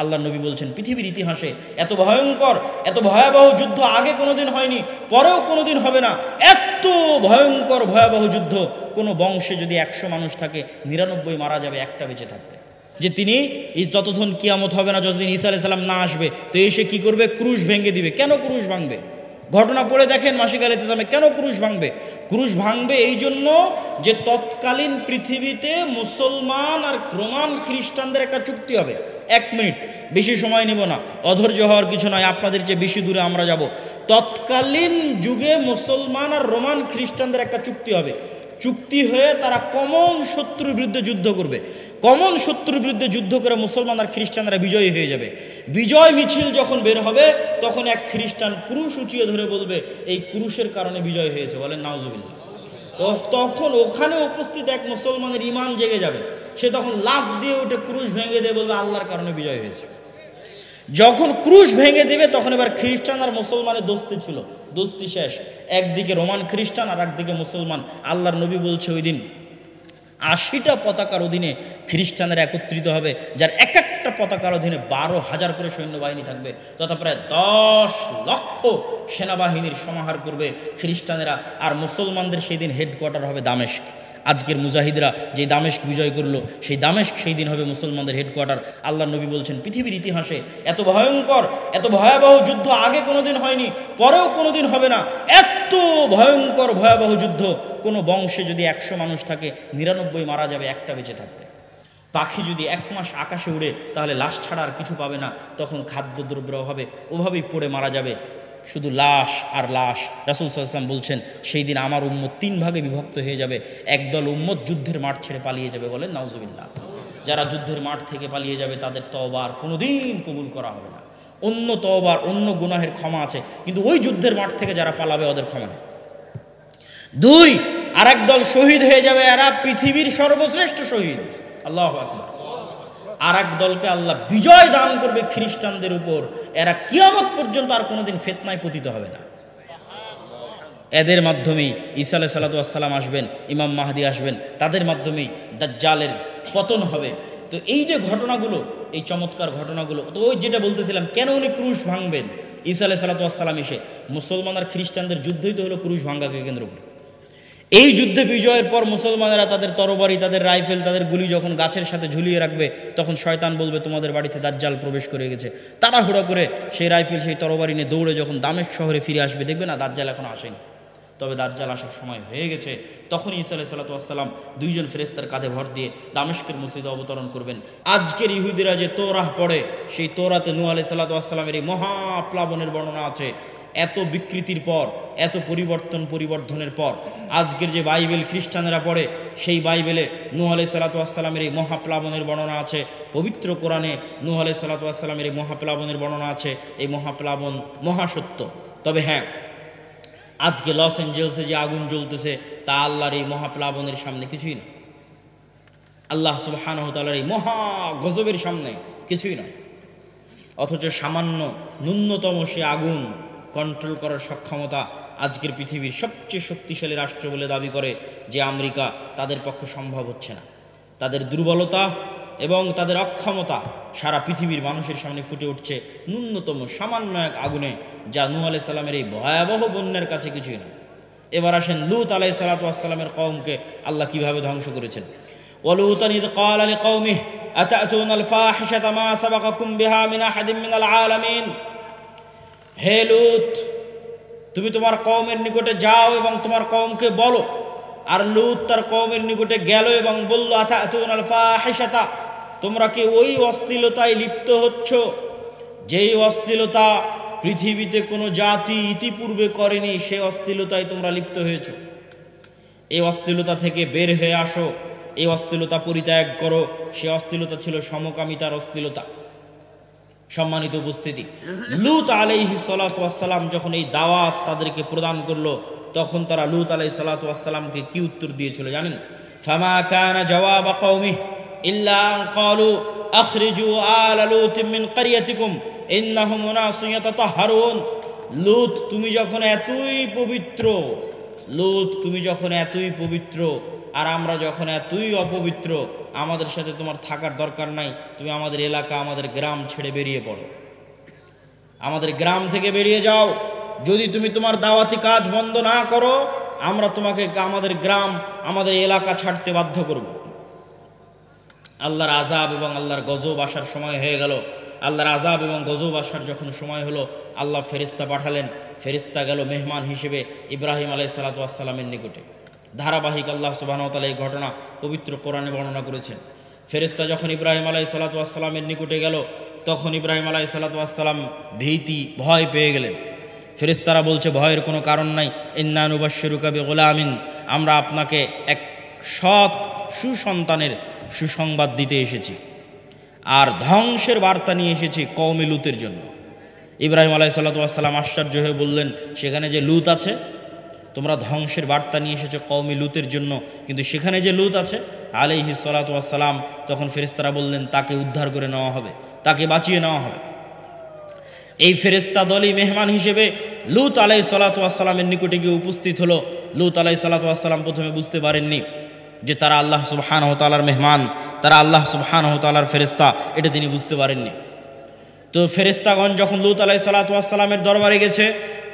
আল্লাহ নবী বলছেন পৃথিবীর ইতিহাসে এত ভয়ঙ্কর এত ভয়াবহ যুদ্ধ আগে কোনোদিন হয়নি, পরেও কোনোদিন হবে না। এত ভয়ঙ্কর ভয়াবহ যুদ্ধ, কোনো বংশে যদি 100 মানুষ থাকে 99 মারা যাবে, একটা বেঁচে থাকবে। যে তিনি যতক্ষণ কিয়ামত হবে না, যতদিন ঈসা আলাইহিস সালাম না আসবে, তো এসে কি করবে? ক্রুশ ভেঙে দিবে। কেন ক্রুশ ভাঙবে? ঘটনা পড়ে দেখেন মাসিক আলাইহিস সালামে কেন ক্রুশ ভাঙবে? ক্রুশ ভাঙবে এই জন্য যে তৎকালীন পৃথিবীতে মুসলমান আর রোমান খ্রিস্টানদের একটা চুক্তি হবে। 1 মিনিট, বেশি সময় নেব না, অধৈর্য হওয়ার কিছু নয়, আপনাদের চেয়ে বেশি দূরে আমরা যাব। তৎকালীন যুগে মুসলমান আর রোমান খ্রিস্টানদের একটা চুক্তি হবে। চুক্তি হয়ে তারা কমন শত্রুর বিরুদ্ধে যুদ্ধ করবে। কমন শত্রুর বিরুদ্ধে যুদ্ধ করে মুসলমান আর খ্রিস্টানরা বিজয়ী হয়ে যাবে। বিজয় মিছিল যখন বের হবে, তখন এক খ্রিস্টান ক্রুশ উঁচিয়ে ধরে বলবে এই ক্রুশের কারণে বিজয় হয়েছে, বলেন নাউজুবিল্লাহ। তখন ওখানে উপস্থিত এক মুসলমানের ঈমান জেগে যাবে, সে তখন লাফ দিয়ে উঠে ক্রুশ ভেঙে দিয়ে বলবে আল্লাহর কারণে বিজয় হয়েছে। যখন ক্রুশ ভেঙে দেবে তখন এবার খ্রিস্টান আর মুসলমানের দোস্তি ছিল, দোস্তি শেষ। একদিকে রোমান খ্রিস্টান আর একদিকে মুসলমান। আল্লাহর নবী বলছে ওই দিন 80টা পতাকার অধীনে খ্রিস্টানেরা একত্রিত হবে, যার এক একটা পতাকার অধীনে 12,000 করে সৈন্যবাহিনী থাকবে, তথা প্রায় 10 লক্ষ সেনাবাহিনীর সমাহার করবে খ্রিস্টানেরা। আর মুসলমানদের সেই দিন হেডকোয়ার্টার হবে দামেস্ক। আজকের মুজাহিদরা যে দামেস্ক বিজয় করলো, সেই দামেস্ক সেই দিন হবে মুসলমানদের হেডকোয়ার্টার। আল্লাহ নবী বলছেন পৃথিবীর ইতিহাসে এত ভয়ঙ্কর এত ভয়াবহ যুদ্ধ আগে কোনোদিন হয়নি, পরেও কোনোদিন হবে না। এত ভয়ঙ্কর ভয়াবহ যুদ্ধ, কোনো বংশে যদি 100 মানুষ থাকে 99 মারা যাবে, একটা বেঁচে থাকবে। পাখি যদি 1 মাস আকাশে উড়ে তাহলে লাশ ছাড়া আর কিছু পাবে না, তখন খাদ্যদ্রব্য হবে, ওভাবেই পড়ে মারা যাবে, শুধু লাশ আর লাশ। রাসূল সাল্লাল্লাহু আলাইহি ওয়াসাল্লাম বলছেন সেই দিন আমার উম্মত 3 ভাগে বিভক্ত হয়ে যাবে। একদল উম্মত যুদ্ধের মাঠ ছেড়ে পালিয়ে যাবে, বলেন নাউজুবিল্লাহ। যারা যুদ্ধের মাঠ থেকে পালিয়ে যাবে তাদের তওবা আর কোনোদিন কবুল করা হবে না। অন্য তওবার অন্য গুনাহের ক্ষমা আছে, কিন্তু ওই যুদ্ধের মাঠ থেকে যারা পালাবে ওদের ক্ষমা নেই। 2, আরেক দল শহীদ হয়ে যাবে, এরা পৃথিবীর সর্বশ্রেষ্ঠ শহীদ, আল্লাহু আকবার। আর এক দলকে আল্লাহ বিজয় দান করবে খ্রিস্টানদের উপর, এরা কিয়ামত পর্যন্ত আর কোনোদিন ফিতনায় পতিত হবে না। এদের মাধ্যমেই ঈসা আলাইহিস সালাম আসবেন, ইমাম মাহদি আসবেন, তাদের মাধ্যমেই দাজ্জালের পতন হবে। তো এই যে ঘটনাগুলো, এই চমৎকার ঘটনাগুলো, তো ওই যেটা বলতেছিলাম, কেন উনি ক্রুশ ভাঙবেন? ঈসা আলাইহিস সালাম এসে, মুসলমান আর খ্রিস্টানদের যুদ্ধই তো হলো ক্রুশ ভাঙ্গাকে কেন্দ্র করে। এই যুদ্ধে বিজয়ের পর মুসলমানেরা তাদের তরবারি, তাদের রাইফেল, তাদের গুলি যখন গাছের সাথে ঝুলিয়ে রাখবে, তখন শয়তান বলবে তোমাদের বাড়িতে দাজ্জাল প্রবেশ করে গেছে। তাড়াহুড়া করে সেই রাইফেল সেই তরবারি নিয়ে দৌড়ে যখন দামেস্ক শহরে ফিরে আসবে, দেখবে না দাজ্জাল এখন আসেনি, তবে দাজ্জাল আসার সময় হয়ে গেছে। তখন ঈসা আলাইহিস সালাম 2 জন ফেরেশতার কাঁধে ভর দিয়ে দামেস্কের মসজিদে অবতরণ করবেন। আজকের ইহুদিরা যে তোরাহ পড়ে, সেই তোরাতে নূহ আলাইহিস সালামের এই মহাপ্লাবনের বর্ণনা আছে। এত বিকৃতির পর, এত পরিবর্ধনের পর আজকের যে বাইবেল খ্রিস্টানেরা পড়ে, সেই বাইবেলে নূহ আলাইহিস সালামের এই মহাপ্লাবনের বর্ণনা আছে। পবিত্র কোরআনে নূহ আলাইহিস সালামের এই মহাপ্লাবনের বর্ণনা আছে। এই মহাপ্লাবন মহাসত্য। তবে হ্যাঁ, আজকে লস অ্যাঞ্জেলসে যে আগুন জ্বলতেছে তা আল্লাহর এই মহাপ্লাবনের সামনে কিছুই না। আল্লাহ সুবহানাহু ওয়া তাআলার এই মহা গজবের সামনে কিছুই না। অথচ সামান্য ন্যূনতম সে আগুন কন্ট্রোল করার সক্ষমতা আজকের পৃথিবীর সবচেয়ে শক্তিশালী রাষ্ট্র বলে দাবি করে যে আমেরিকা, তাদের পক্ষে সম্ভব হচ্ছে না। তাদের দুর্বলতা এবং তাদের অক্ষমতা সারা পৃথিবীর মানুষের সামনে ফুটে উঠছে ন্যূনতম সামান্য এক আগুনে, যা নূহ আলাইহিস সালামের এই ভয়াবহ বন্যার কাছে কিছুই না। এবার আসেন লূত আলাইহিস সালামের কওমকে আল্লাহ কিভাবে ধ্বংস করেছেন। ওয়ালুতান ইয ক্বালা লিকাওমিহি আতা'তুনাল ফাহিশাতা মা সাবাকাকুম বিহা মিন আহাদিন মিনাল আলামিন। হে লূত, তুমি তোমার কওমের নিকটে যাও এবং তোমার কওমকে বলো। আর লূত তার কওমের নিকটে গেল এবং বলল, আতা'তুনাল ফাহিশাতা, তোমরা কি ওই অশ্লীলতায় লিপ্ত হচ্ছ যেই অশ্লীলতা পৃথিবীতে কোনো জাতি ইতিপূর্বে করেনি, সেই অশ্লীলতায় তোমরা লিপ্ত হয়েছ। এই অশ্লীলতা থেকে বের হয়ে আসো, এই অশ্লীলতা পরিত্যাগ করো। সে অশ্লীলতা ছিল সমকামিতার অশ্লীলতা। সম্মানিত উপস্থিতি, লূত আলাইহিস সালাম যখন এই দাওয়াত তাদেরকে প্রদান করলো, তখন তারা লূত আলাইহিস সালামকে কি উত্তর দিয়েছিল জানেন? ফামা কানা জওয়াব কওমিহি ইল্লা আন ক্বালু আখরিজু আলা লূত মিন ক্বরিয়াতিকুম ইন্নাহুম উনাসুন ইয়াতাতাহহারুন। লূত, তুমি যখন এতই পবিত্র, লূত তুমি যখন এতই পবিত্র আর আমরা যখন এতই অপবিত্র, আমাদের সাথে তোমার থাকার দরকার নাই, তুমি আমাদের এলাকা আমাদের গ্রাম ছেড়ে বেরিয়ে পড়ো, আমাদের গ্রাম থেকে বেরিয়ে যাও। যদি তুমি তোমার দাওয়াতি কাজ বন্ধ না করো, আমরা তোমাকে আমাদের গ্রাম আমাদের এলাকা ছাড়তে বাধ্য করব। আল্লাহর আযাব এবং আল্লাহর গজব আসার সময় হয়ে গেল। আল্লাহর আযাব এবং গজব আসার যখন সময় হলো, আল্লাহ ফেরেশতা পাঠালেন। ফেরেশতা গেল মেহমান হিসেবে ইব্রাহিম আলাইহিস সালাতু ওয়াস সালামের নিকটে। ধারাবাহিক আল্লাহ সুবহানাহু ওয়া তাআলা এই ঘটনা পবিত্র কোরআনে বর্ণনা করেছেন। ফেরেশতা যখন ইব্রাহিম আলাইহিস সালাতু ওয়াস সালামের নিকটে গেল, তখন ইব্রাহিম আলাইহিস সালাতু ওয়াস সালাম ভয় পেয়ে গেলেন। ফেরেশতারা বলছে, ভয়ের কোনো কারণ নাই। ইন্না নুবাশশিরুকা বিগুলামিন, আমরা আপনাকে এক সৎ সুসন্তানের সুসংবাদ দিতে এসেছি, আর ধ্বংসের বার্তা নিয়ে এসেছি কওমে লুতের জন্য। ইব্রাহিম আলাইহিস সালাতু ওয়াস সালাম আশ্চর্য হয়ে বললেন, সেখানে যে লুত আছে, তোমরা ধ্বংসের বার্তা নিয়ে এসেছো কওমে লুতের জন্য, কিন্তু সেখানে যে লুত আছে আলাইহিস সালাতু ওয়াস সালাম, তখন ফেরেশতারা বললেন, তাকে উদ্ধার করে নেওয়া হবে, তাকে বাঁচিয়ে নেওয়া হবে। এই ফেরেশতা দলই মেহমান হিসেবে লুত আলাইহিস সালাতু ওয়াস সালামের নিকটে গিয়ে উপস্থিত হলো। লুত আলাইহিস সালাতু ওয়াস সালাম প্রথমে বুঝতে পারেননি যে তারা আল্লাহ সুবহানাহু ওয়া তাআলার মেহমান, তারা আল্লাহ সুবহানাহু ওয়া তাআলার ফেরেশতা, এটা তিনি বুঝতে পারেননি। তো ফেরেশতাগণ যখন লুত আলাইহিস সালাতু ওয়াস সালামের দরবারে গেছে,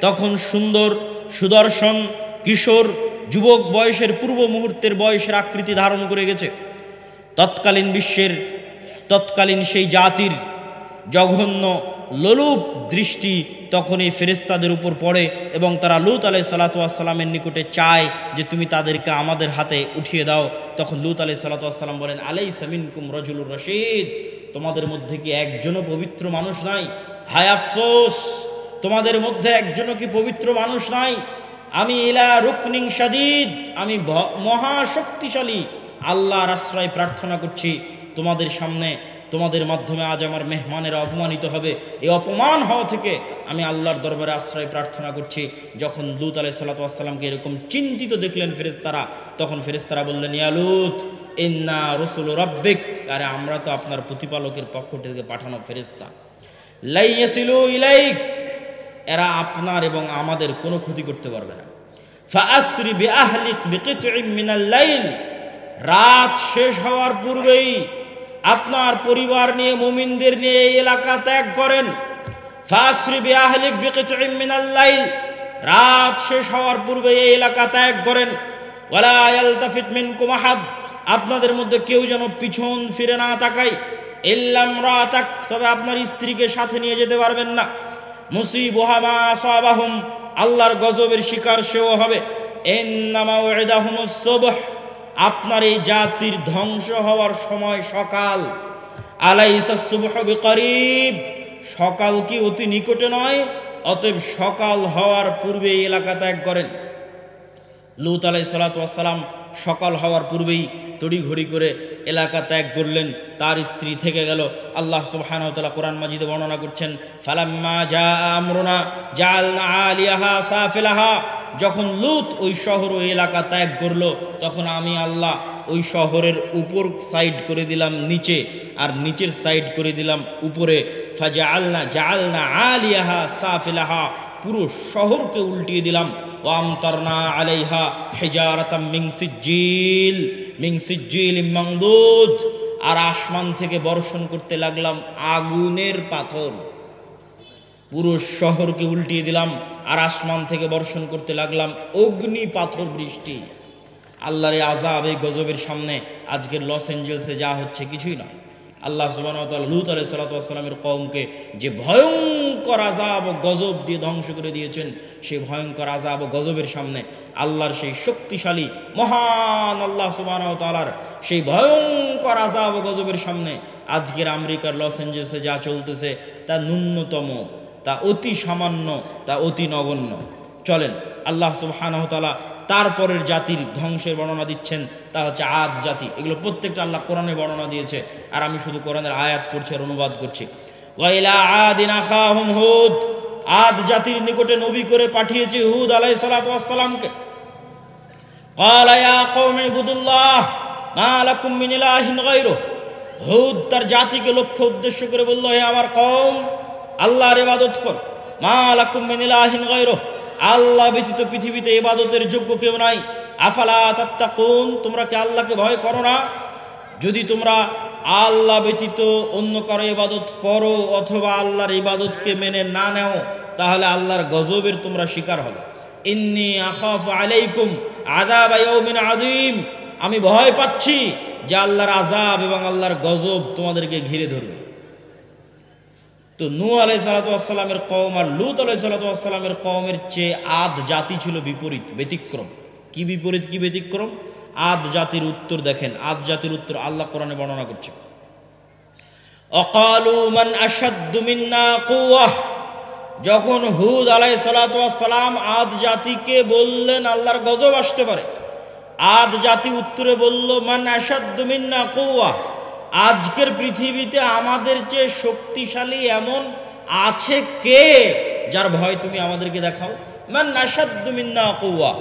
তখন সুন্দর সুদর্শন কিশোর যুবক বয়সের পূর্ব মুহূর্তের বয়সের আকৃতি ধারণ করে গেছে। তৎকালীন সেই জাতির জঘন্য লোলুপ দৃষ্টি তখন এই ফেরেশতাদের উপর পড়ে, এবং তারা লুত আলাইহিস সালাতু ওয়াস সালামের নিকটে চায় যে তুমি তাদেরকে আমাদের হাতে উঠিয়ে দাও। তখন লুত আলাইহিস সালাতু ওয়াস সালাম বলেন, আলাইসা মিনকুম রাজুলুর রশীদ, তোমাদের মধ্যে কি একজনও পবিত্র মানুষ নাই? হায় আফসোস, তোমাদের মধ্যে একজনও কি পবিত্র মানুষ নাই? আমি ইলা রুকনিন শাদীদ, আমি মহাশক্তিশালী আল্লাহর আশ্রয় প্রার্থনা করছি তোমাদের সামনে, তোমাদের মাধ্যমে আজ আমার মেহমানেরা অপমানিত হবে, এই অপমান হওয়া থেকে আমি আল্লাহর দরবারে আশ্রয় প্রার্থনা করছি। যখন লুত আলাইহিস সালাতু ওয়াস সালামকে এরকম চিন্তিত দেখলেন ফেরেশতারা, তখন ফেরেশতারা বললেন, ইয়া লুত ইন্না রাসূলু রাব্বিক, আরে আমরা তো আপনার প্রতিপালকের পক্ষ থেকে পাঠানো ফেরেশতা। লা ইয়াসিলু ইলাইক, এরা আপনার এবং আমাদের কোনো ক্ষতি করতে পারবে না। ফাআসরি বিআহলিক বিকিতইম মিনাল লাইল, রাত শেষ হওয়ার পূর্বেই আপনার পরিবার নিয়ে মুমিনদের নিয়ে এই এলাকা ত্যাগ করেন। ফাসরি বিআহলিক বিকিতইম মিনাল লাইল, রাত শেষ হওয়ার পূর্বে এই এলাকা ত্যাগ করেন। ওয়ালা ইয়ালতাফিত মিনকুম আহাদ, আপনাদের মধ্যে কেউ যেন পিছন ফিরে না তাকায়। ইল্লা ইমরাতাক, তবে আপনার স্ত্রীকে সাথে নিয়ে যেতে পারবেন না। মুসিবুহা মা আসাবাহুম, আল্লাহর গজবের শিকার সেও হবে। ইন্নামা উইদাহুমুস সুবহ, আপনার এই জাতির ধ্বংস হওয়ার সময় সকাল। আলাইসা সুবহু বিকরিব, সকাল কি অতি নিকটে নয়? অতএব সকাল হওয়ার পূর্বে এই এলাকা ত্যাগ করেন। লূত আলাইহিস সালাতু ওয়াস সালাম সকাল হওয়ার পূর্বেই তড়িঘড়ি করে এলাকা ত্যাগ করলেন, তার স্ত্রী থেকে গেল। আল্লাহ সুবহানাহু ওয়া তাআলা কোরআন মাজিদে বর্ণনা করছেন, ফালাম্মা জা আমরুনা জাআলনা আলিয়াহা সাফিলাহা, যখন লূত ওই শহর ওই এলাকা ত্যাগ করলো, তখন আমি আল্লাহ ওই শহরের উপর সাইড করে দিলাম নিচে, আর নিচের সাইড করে দিলাম উপরে। জাআলনা আলিয়াহা সাফিলাহা, পুরো শহরকে উল্টিয়ে দিলাম। ওয়ামতারনা আলাইহা হিজারাতাম মিন সিজ্জিল মামদুদ, আর আসমান থেকে বর্ষণ করতে লাগলাম আগুনের পাথর। পুরো শহরকে উল্টিয়ে দিলাম, আর আসমান থেকে বর্ষণ করতে লাগলাম অগ্নি পাথর বৃষ্টি। আল্লাহর আযাব, এই গজবের সামনে আজকের লস এঞ্জেলসে যা হচ্ছে কিছুই নয়। আল্লাহ সুবহানাহু ওয়া তাআলা লূত আলাইহিস সালাতু ওয়াস সালামের কওমকে যে ভয়ঙ্কর আযাব ও গজব দিয়ে ধ্বংস করে দিয়েছেন, সেই ভয়ঙ্কর আযাব ও গজবের সামনে আল্লাহর সেই শক্তিশালী মহান আল্লাহ সুবহানাহু ওয়া তাআলার সেই ভয়ঙ্কর আযাব ও গজবের সামনে আজকের আমেরিকার লস এঞ্জেলসে যা চলতেছে তা ন্যূনতম, তা অতি সামান্য, তা অতি নগণ্য। চলেন আল্লাহ সুবহানাহু ওয়া তাআলা তারপরের জাতির ধ্বংসের বর্ণনা দিচ্ছেন, তা হচ্ছে আদ জাতি। এগুলো প্রত্যেকটা আল্লাহ কোরআনে বর্ণনা দিয়েছে, আর আমি শুধু কোরআনের আয়াত পড়ছি আর অনুবাদ করছি। ওয়া ইলা আদিন আখাহুম হুদ, আদ জাতির নিকটে নবী করে পাঠিয়েছে হুদ আলাইহিস সালাতু ওয়াস সালামকে। ক্বালা ইয়া কওমি ইবুদুল্লাহ মা লাকুম মিন ইলাহিন গায়রুহু, হুদ তার জাতিকে লক্ষ্য উদ্দেশ্য করে বলল, হে আমার কওম, আল্লাহর ইবাদত করো। মা লাকুম মিন ইলাহিন গায়রুহু, আল্লাহ ব্যতীত পৃথিবীতে ইবাদতের যোগ্য কেউ নাই। আফালা তাত্তাকুন, তোমরা কি আল্লাহকে ভয় করো না? যদি তোমরা আল্লাহ ব্যতীত অন্য কারো ইবাদত করো অথবা আল্লাহর ইবাদতকে মেনে না নাও, তাহলে আল্লাহর গজবের তোমরা শিকার হবে। ইন্নী আখাফু আলাইকুম আযাব ইয়াউমিন আযীম, আমি ভয় পাচ্ছি যে আল্লাহর আযাব এবং আল্লাহর গজব তোমাদেরকে ঘিরে ধরবে। তো নূহ আলাইহিস সালাতু ওয়াস সালামের কওম আর লূত আলাইহিস সালাতু ওয়াস সালামের কওমের চেয়ে আদ জাতি ছিল বিপরীত, ব্যতিক্রম। কি বিপরীত, কি ব্যতিক্রম? আদ জাতির উত্তর দেখেন, আদ জাতির উত্তর আল্লাহ কোরআনে বর্ণনা করছে। অকালু মান আশাদ্দু মিন্না কুওয়াহ, যখন হুদ আলাইহিস সালাতু ওয়াস সালাম আদ জাতিকে বললেন আল্লাহর গজব আসতে পারে, আদ জাতি উত্তরে বলল মান আশাদ্দু মিন্না কুওয়াহ, আজকের পৃথিবীতে আমাদের চেয়ে শক্তিশালী এমন আছে কে যার ভয় তুমি আমাদেরকে দেখাও? মান আশাদ্দু মিন্না কুওয়াহ,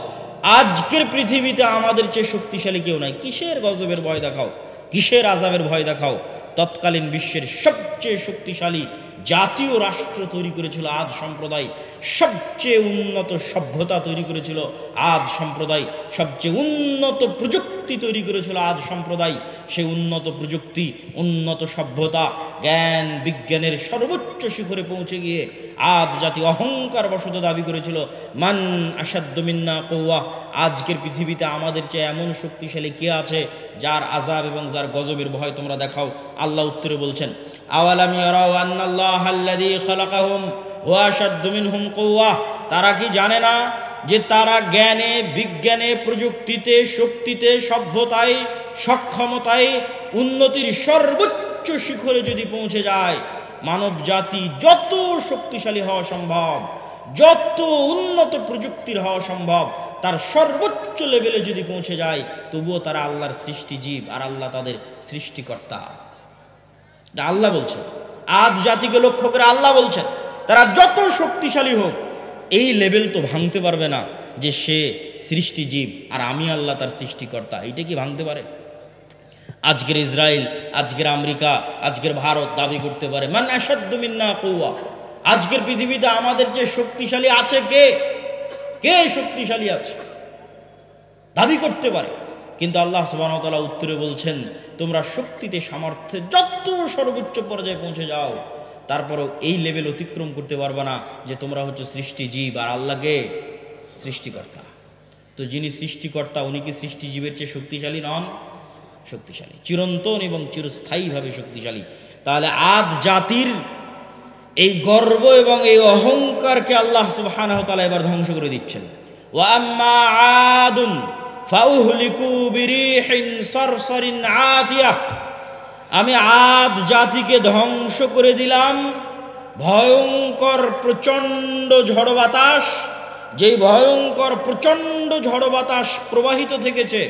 আজকের পৃথিবীতে আমাদের চেয়ে শক্তিশালী কেউ নাই, কিসের গজবের ভয় দেখাও, কিসের আযাবের ভয় দেখাও? তৎকালীন বিশ্বের সবচেয়ে শক্তিশালী জাতীয় রাষ্ট্র তৈরি করেছিল আদ সম্প্রদায়, সবচেয়ে উন্নত সভ্যতা তৈরি করেছিল আদ সম্প্রদায়, সবচেয়ে উন্নত প্রযুক্তি তৈরি করেছিল আদ সম্প্রদায়। সেই উন্নত প্রযুক্তি, উন্নত সভ্যতা, জ্ঞান বিজ্ঞানের সর্বোচ্চ শিখরে পৌঁছে গিয়ে আদ জাতি অহংকার বশত দাবি করেছিল মান আশাদ্দু মিন্না কুওয়াহ, আজকের পৃথিবীতে আমাদের চেয়ে এমন শক্তিশালী কে আছে যার আযাব এবং যার গজবের ভয় তোমরা দেখাও? আল্লাহ উত্তরে বলছেন আওয়ালাম ইয়ারাউ আন্নাল্লাহাল্লাযী খালাকাহুম ওয়া আশাদ্দু মিনহুম কুওয়াহ, তারা কি জানে না যে তারা জ্ঞানে বিজ্ঞানে প্রযুক্তিতে শক্তিতে সভ্যতায় সক্ষমতায় উন্নতির সর্বোচ্চ শিখরে যদি পৌঁছে যায়, মানব জাতি যত শক্তিশালী হওয়া সম্ভব, যত উন্নত প্রযুক্তির হওয়া সম্ভব, তার সর্বোচ্চ লেভেলে যদি পৌঁছে যায়, তবুও তারা আল্লাহর সৃষ্টি জীব আর আল্লাহ তাদের সৃষ্টিকর্তা। আল্লাহ বলছেন, আদ জাতিকে লক্ষ্য করে আল্লাহ বলছেন তারা যত শক্তিশালী হোক এই লেভেল তো ভাঙতে পারবে না যে সে সৃষ্টিজীব আর আমি আল্লাহ তার সৃষ্টিকর্তা। এইটা কি ভাঙতে পারে? আজকের ইসরায়েল, আজকের আমেরিকা, আজকের ভারত দাবি করতে পারে মান আশাদ্দু মিন্না কুওয়াহ, আজকের পৃথিবীতে আমাদের যে শক্তিশালী আছে কে, কে শক্তিশালী আছে দাবি করতে পারে। কিন্তু আল্লাহ সুবহানাহু ওয়া তাআলা উত্তরে বলছেন তোমরা শক্তিতে সামর্থ্যে যত সর্বোচ্চ পর্যায়ে পৌঁছে যাও, তারপরেও এই লেভেল অতিক্রম করতে পারবে না যে তোমরা হচ্ছে সৃষ্টিজীব আর আল্লাহকে সৃষ্টিকর্তা। তো যিনি সৃষ্টিকর্তা উনি কি সৃষ্টিজীবের চেয়ে শক্তিশালী নন? শক্তিশালী, চিরন্তন এবং চিরস্থায়ীভাবে শক্তিশালী। তাহলে আদ জাতির এই গর্ব এবং এই অহংকারকে আল্লাহ সুবহানাহু ওয়া তাআলা এবার ধ্বংস করে দিচ্ছেন। ওয়া আম্মা আদুন ফাউহলিকু বিরিহিন সারসারিন আতিয়াহ, আমি আদ জাতিকে ধ্বংস করে দিলাম ভয়ঙ্কর প্রচণ্ড ঝড় বাতাস, যেই ভয়ঙ্কর প্রচণ্ড ঝড় বাতাস প্রবাহিত থেকেছে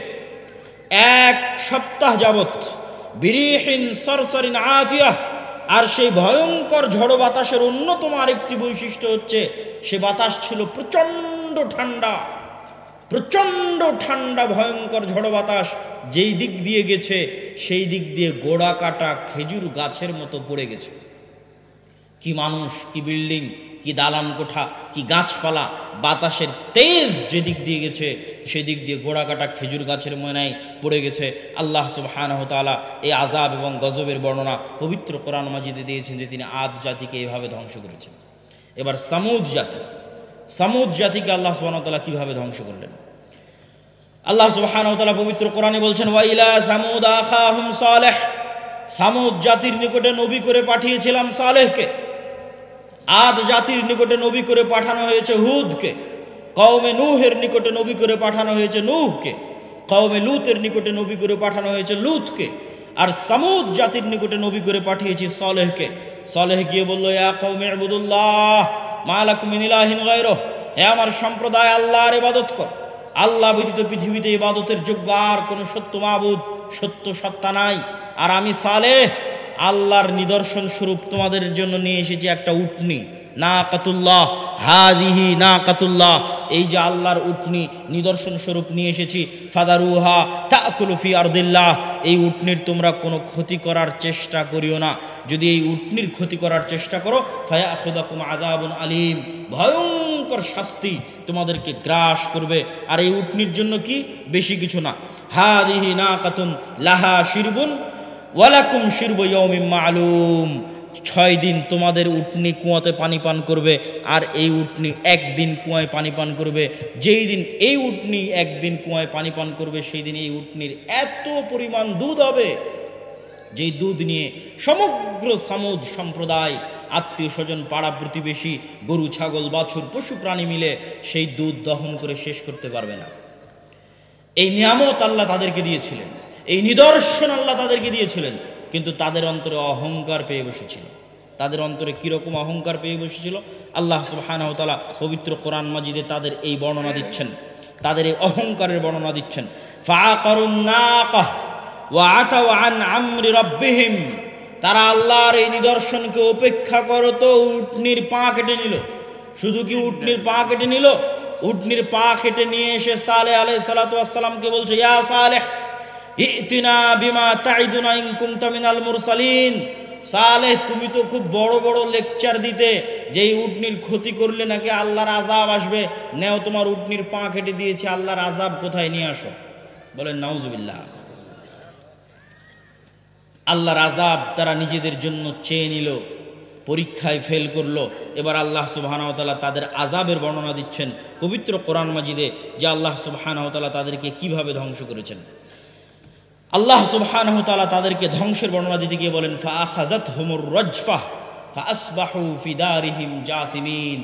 1 সপ্তাহ যাবৎ। বিরিহিন সারসারিন আতিয়াহ, আর সেই ভয়ঙ্কর ঝড় বাতাসের অন্যতম আরেকটি বৈশিষ্ট্য হচ্ছে সে বাতাস ছিল প্রচণ্ড ঠান্ডা, প্রচণ্ড ঠান্ডা ভয়ঙ্কর ঝড় বাতাস যেই দিক দিয়ে গেছে সেই দিক দিয়ে গোড়া কাটা খেজুর গাছের মতো পড়ে গেছে। কি মানুষ, কি বিল্ডিং, কি দালান কোঠা, কি গাছপালা, বাতাসের তেজ যেদিক দিয়ে গেছে সেদিক দিয়ে গোড়া কাটা খেজুর গাছের ময়নায় পড়ে গেছে। আল্লাহ সুবহানাহু ওয়া তাআলা এই আযাব এবং গজবের বর্ণনা পবিত্র কোরআন মাজিদে দিয়েছেন যে তিনি আদ জাতিকে এভাবে ধ্বংস করেছেন। এবার সামুদ জাতি, সামুদ জাতিকে আল্লাহ সুবহানাহু ওয়া তাআলা কিভাবে ধ্বংস করলেন? আল্লাহ সুবহানাহু ওয়া তাআলা পবিত্র কোরআনে বলছেন ওয়া ইলা সামুদ আখাহুম সালেহ, সামুদ জাতির নিকটে নবী করে পাঠিয়েছিলাম সালেহকে। আদ জাতির নিকটে নবী করে পাঠানো হয়েছে হুদকে, কওমে নূহের নিকটে নবী করে পাঠানো হয়েছে নূহকে, কওমে লূতের নিকটে নবী করে পাঠানো হয়েছে লূতকে, আর সামুদ জাতির নিকটে নবী করে পাঠিয়েছি সালেহকে। সালেহ গিয়ে বলল ইয়া কওমি ইবুদুল্লাহ মা লাকুম মিন ইলাহিন গায়রুহ, হে আমার সম্প্রদায় আল্লাহর ইবাদত কর, আল্লাহ ব্যতীত পৃথিবীতে ইবাদতের যোগ্য আর কোনো সত্য মাবুদ, সত্য সত্তা নাই। আর আমি সালেহ আল্লাহর নিদর্শন স্বরূপ তোমাদের জন্য নিয়ে এসেছি একটা উটনি, নাকাতুল্লাহ, হাদিহি নাকাতুল্লাহ, এই যে আল্লাহর উটনি নিদর্শন স্বরূপ নিয়ে এসেছি। ফাদারুহা তাকুলু ফি আরদিল্লাহ, এই উটনির তোমরা কোনো ক্ষতি করার চেষ্টা করিও না, যদি এই উটনির ক্ষতি করার চেষ্টা করো ফায়াখুযাকুম আযাবুন আলীম, ভয়ঙ্কর ভয়ঙ্কর শাস্তি তোমাদেরকে গ্রাস করবে। আর এই উটনির জন্য কি, বেশি কিছু না। হাদিহি নাকাতুন লাহা শিরবুন ওয়ালাকুম শিরবু ইয়াউমিন মা'লুম। 6 দিন তোমাদের উটনি কুয়াতে পানি পান করবে, আর এই উটনি একদিন কুয়ায় পানি পান করবে। যেই দিন এই উটনি একদিন কুয়ায় পানি পান করবে, সেই দিন এই উটনির এত পরিমাণ দুধ হবে, যেই দুধ নিয়ে সমগ্র সামুদ সম্প্রদায়, আত্মীয় স্বজন, পাড়া প্রতিবেশী, গরু ছাগল বাছুর পশু প্রাণী মিলে সেই দুধ দহন করে শেষ করতে পারবে না। এই নিয়ামত আল্লাহ তাদেরকে দিয়েছিলেন, এই নিদর্শন আল্লাহ তাদেরকে দিয়েছিলেন, কিন্তু তাদের অন্তরে অহংকার পেয়ে বসেছিল। তাদের অন্তরে কীরকম অহংকার পেয়ে বসেছিল আল্লাহ সুবহানাহু ওয়া তাআলা পবিত্র কোরআন মাজিদে তাদের এই বর্ণনা দিচ্ছেন, তাদের এই অহংকারের বর্ণনা দিচ্ছেন। ফাআকারুন নাকাহ ওয়া আতাউ আন আমরি রাব্বিহিম, তারা আল্লাহর এই নিদর্শনকে উপেক্ষা করতো, উটনির পা কেটে নিল। শুধু কি উটনির পা কেটে নিল? উটনির পা কেটে নিয়ে এসে সালেহ আলাইহিস সালাতু ওয়াস সালামকে বলছে, ইয়া সালেহ ইতিনা বিমা তাইদুনা ইন কুনতা মিনাল মুরসালিন। সালেহ, তুমি তো খুব বড় বড় লেকচার দিতে যে এই উটনির ক্ষতি করলে নাকি আল্লাহর আযাব আসবে, নেও তোমার উটনির পা কেটে দিয়েছে, আল্লাহর আযাব কোথায় নিয়ে আসো। বলেন নাউজুবিল্লাহ। আল্লাহর আযাব তারা নিজেদের জন্য চেয়ে নিল, পরীক্ষায় ফেল করলো। এবার আল্লাহ সুবহানাহু ওয়া তাআলা তাদের আযাবের বর্ণনা দিচ্ছেন পবিত্র কোরআন মাজিদে, যে আল্লাহ সুবহানাহু ওয়া তাআলা তাদেরকে কিভাবে ধ্বংস করেছেন। আল্লাহ সুবহানাহু ওয়া তাআলা তাদেরকে ধ্বংসের বর্ণনা দিতে গিয়ে বলেন, ফাআখাযাতহুমুর রাজফা ফাআসবাহু ফি দারিহিম জাসিমিন।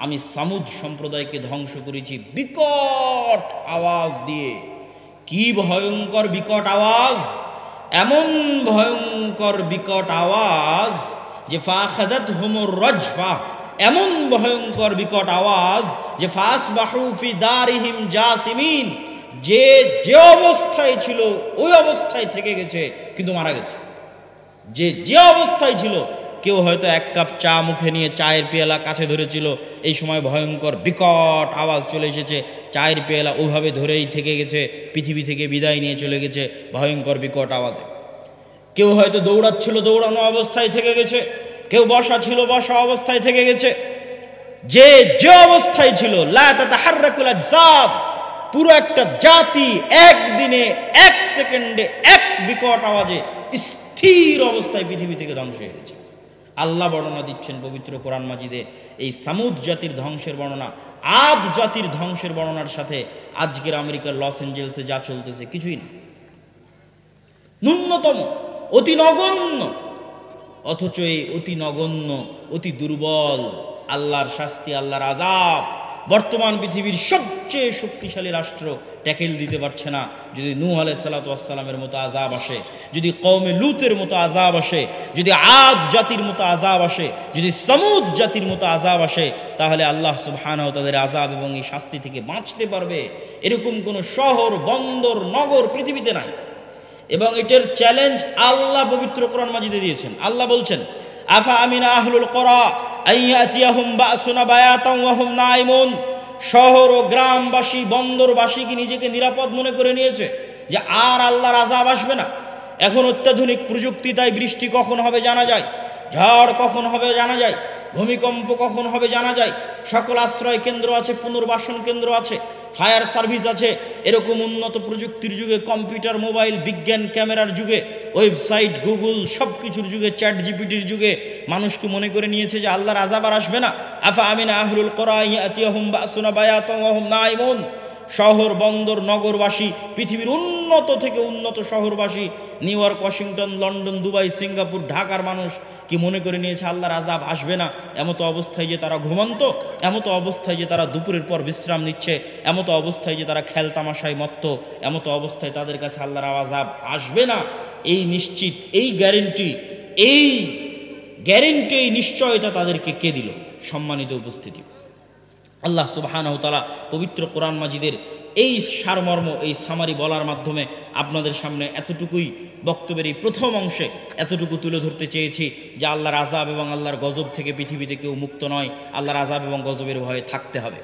আমি সামুদ সম্প্রদায়কে ধ্বংস করেছি বিকট আওয়াজ দিয়ে। কি ভয়ঙ্কর বিকট আওয়াজ! এমন ভয়ঙ্কর বিকট আওয়াজ যে ফাআখাযাতহুমুর রাজফা, এমন ভয়ঙ্কর বিকট আওয়াজ যে ফাআসবাহু ফি দারিহিম জাসিমিন, যে যে অবস্থায় ছিল ওই অবস্থায় থেকে গেছে, কিন্তু মারা গেছে। যে যে অবস্থায় ছিল, কেউ হয়তো 1 কাপ চা মুখে নিয়ে চায়ের পেয়ালা কাছে ধরেছিল, এই সময় ভয়ঙ্কর বিকট আওয়াজ চলে এসেছে, চায়ের পেয়ালা ওইভাবে ধরেই থেকে গেছে, পৃথিবী থেকে বিদায় নিয়ে চলে গেছে ভয়ঙ্কর বিকট আওয়াজে। কেউ হয়তো দৌড়াচ্ছিল, দৌড়ানো অবস্থায় থেকে গেছে, কেউ বসা ছিল, বসা অবস্থায় থেকে গেছে। যে যে অবস্থায় ছিল, লা তাতাহাররাকুল আজসাব, পুরো একটা জাতি একদিনে 1 সেকেন্ডে 1 বিকট আওয়াজে স্থির অবস্থায় পৃথিবী থেকে ধ্বংস হয়ে গেছে। আল্লাহ বর্ণনা দিচ্ছেন পবিত্র কোরআন মাজিদে এই সামুদ জাতির ধ্বংসের বর্ণনা। আদ জাতির ধ্বংসের বর্ণনার সাথে আজকের আমেরিকার লস এঞ্জেলসে যা চলতেছে কিছুই না, ন্যূনতম, অতি নগণ্য। অথচ এই অতি নগণ্য, অতি দুর্বল আল্লাহর শাস্তি, আল্লাহর আযাব বর্তমান পৃথিবীর সবচেয়ে শক্তিশালী রাষ্ট্র ট্যাকেল দিতে পারছে না। যদি নূহ আলাইহিস সালাতু ওয়াস সালামের মতো আযাব আসে, যদি কওমে লূতের মতো আযাব আসে, যদি আদ জাতির মতো আযাব আসে, যদি সামুদ জাতির মতো আযাব আসে, তাহলে আল্লাহ সুবহানাহু ওয়া তাআলার আযাব এবং এই শাস্তি থেকে বাঁচতে পারবে এরকম কোনো শহর, বন্দর, নগর পৃথিবীতে নাই। এবং এটার চ্যালেঞ্জ আল্লাহ পবিত্র কোরআন মাজিদে দিয়েছেন। আল্লাহ বলছেন, আফা আমিনা আহলুল করা আইয়াতিয়াহুম বাসুনা বায়াতাম ওয়া হুম নাইমুন। শহর ও গ্রামবাসী, বন্দরবাসী কি নিজেকে নিরাপদ মনে করে নিয়েছে যে আর আল্লাহর আযাব আসবে না? এখন অত্যাধুনিক প্রযুক্তি, তাই বৃষ্টি কখন হবে জানা যায়, ঝড় কখন হবে জানা যায়, ভূমিকম্প কখন হবে জানা যায়। সকল আশ্রয় কেন্দ্র আছে, পুনর্বাসন কেন্দ্র আছে, ফায়ার সার্ভিস আছে। এরকম উন্নত প্রযুক্তির যুগে, কম্পিউটার, মোবাইল, বিজ্ঞান, ক্যামেরার যুগে, ওয়েবসাইট, গুগল, সব কিছুর যুগে, চ্যাট জিপিটির যুগে মানুষকে মনে করে নিয়েছে যে আল্লাহর আযাব আর আসবে না। আফা আমিনা আহলুল করা ইয়াতিয়াহুম বাসুনা বায়াতাম ওয়া হুম নাইমুন। শহর, বন্দর, নগরবাসী, পৃথিবীর উন্নত থেকে উন্নত শহরবাসী, New York, Washington, London, Dubai, Singapore, ঢাকার মানুষ কি মনে করে নিয়েছে আল্লাহর আযাব আসবে না? এমতো অবস্থায় যে তারা ঘুমন্ত, এমতো অবস্থায় যে তারা দুপুরের পর বিশ্রাম নিচ্ছে, এমতো অবস্থায় যে তারা খেল তামাশায় মত্ত, এমতো অবস্থায় তাদের কাছে আল্লাহর আযাব আসবে না, এই নিশ্চিত, এই গ্যারেন্টি, এই নিশ্চয়তা তাদেরকে কে দিল? সম্মানিত উপস্থিতি, আল্লাহ সুবহানাহু ওয়া তাআলা পবিত্র কোরআন মাজিদের এই সারমর্ম, এই সামারি বলার মাধ্যমে আপনাদের সামনে এতটুকুই বক্তব্যের এই প্রথম অংশে এতটুকু তুলে ধরতে চেয়েছি যে আল্লাহর আযাব এবং আল্লাহর গজব থেকে পৃথিবীতে কেউ মুক্ত নয়। আল্লাহর আযাব এবং গজবের ভয়ে থাকতে হবে।